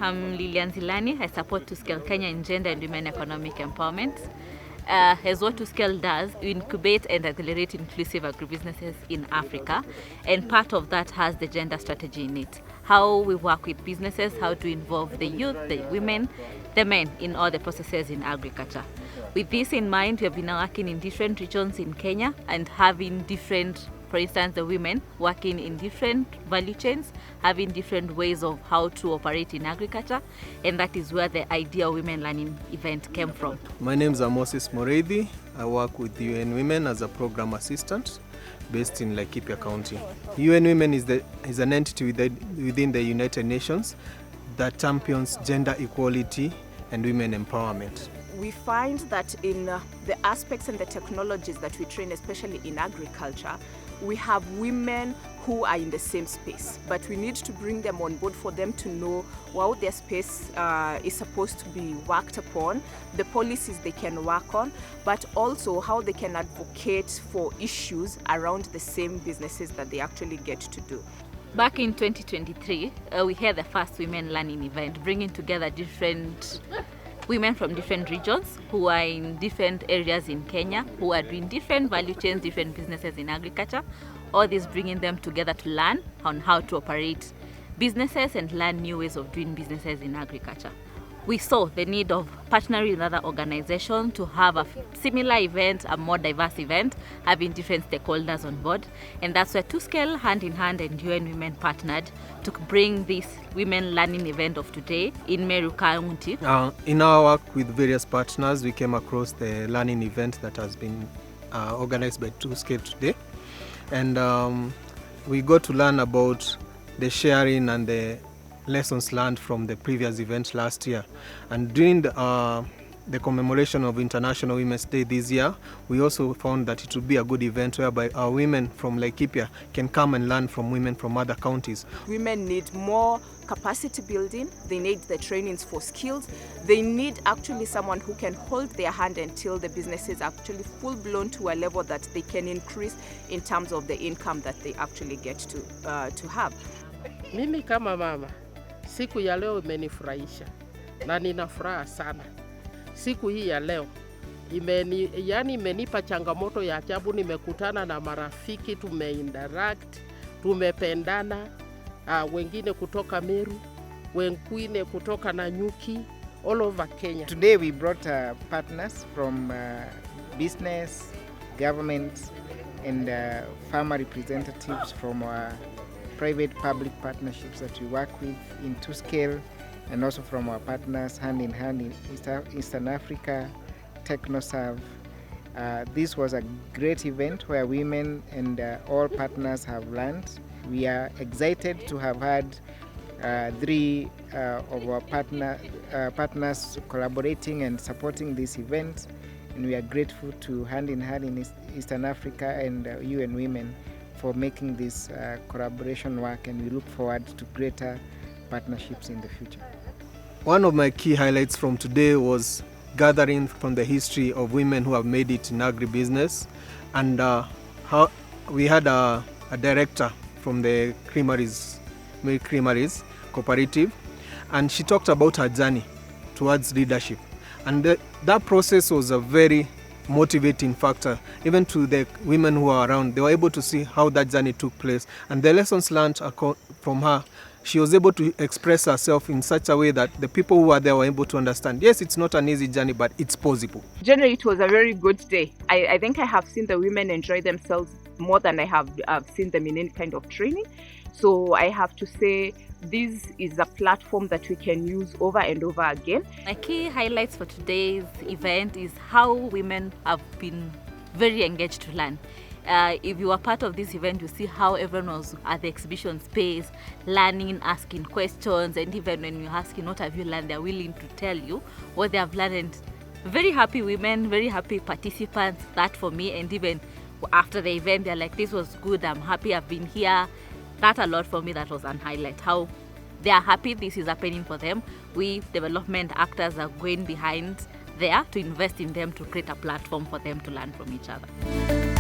I'm Lilian Zilani. I support 2Scale Kenya in gender and women economic empowerment. As what 2Scale does, we incubate and accelerate inclusive agribusinesses in Africa, and part of that has the gender strategy in it. How we work with businesses, how to involve the youth, the women, the men in all the processes in agriculture. With this in mind, we have been working in different regions in Kenya and having different, for instance, the women working in different value chains, having different ways of how to operate in agriculture, and that is where the idea of Women Learning event came from. My name is Moses Moreithi. I work with UN Women as a program assistant based in Laikipia County. UN Women is an entity within the United Nations that champions gender equality and women empowerment. We find that in the aspects and the technologies that we train, especially in agriculture, we have women who are in the same space, but we need to bring them on board for them to know how their space is supposed to be worked upon, the policies they can work on, but also how they can advocate for issues around the same businesses that they actually get to do. Back in 2023, we had the first Women Learning event, bringing together different women from different regions who are in different areas in Kenya, who are doing different value chains, different businesses in agriculture. All this bringing them together to learn on how to operate businesses and learn new ways of doing businesses in agriculture. We saw the need of partnering with other organizations to have a similar event, a more diverse event, having different stakeholders on board. And that's where 2Scale, hand in hand, and UN Women partnered to bring this Women Learning event of today in Meru County. In our work with various partners, we came across the learning event that has been organized by 2Scale today. And we got to learn about the sharing and the lessons learned from the previous event last year. And during the commemoration of International Women's Day this year, we also found that it would be a good event whereby our women from Laikipia can come and learn from women from other counties. Women need more capacity building, they need the trainings for skills, they need actually someone who can hold their hand until the business is actually full-blown to a level that they can increase in terms of the income that they actually get to have. Mimi kama mama, siku ya leo imenifurahisha na nina furaha sana. Siku hii ya leo imenipa changamoto ya ajabu. Nimekutana na marafiki, tumeinteract, tumependana, wengine kutoka Meru, wengine kutoka Nanyuki, all over Kenya. Today we brought partners from business, government, and farmer representatives from our private public partnerships that we work with in 2Scale, and also from our partners hand in hand in Eastern Africa, TechnoServe. This was a great event where women and all partners have learned. We are excited to have had 3 of our partners collaborating and supporting this event, and we are grateful to hand in hand in Eastern Africa and UN Women for making this collaboration work, and we look forward to greater partnerships in the future. One of my key highlights from today was gathering from the history of women who have made it in agribusiness, and how we had a director from the Meru Creameries Cooperative, and she talked about her journey towards leadership, and that process was a very motivating factor even to the women who are around. They were able to see how that journey took place, and the lessons learned from her, she was able to express herself in such a way that the people who were there were able to understand, yes, it's not an easy journey, but it's possible. Generally, it was a very good day. I think I have seen the women enjoy themselves more than I have seen them in any kind of training. So I have to say, this is a platform that we can use over and over again. My key highlights for today's event is how women have been very engaged to learn. If you are part of this event, you see how everyone was at the exhibition space, learning, asking questions, and even when you're asking what have you learned, they're willing to tell you what they have learned. And very happy women, very happy participants, that for me. And even after the event, they're like, this was good, I'm happy I've been here. That a lot for me, that was a highlight, how they are happy this is happening for them. We development actors are going behind there to invest in them to create a platform for them to learn from each other.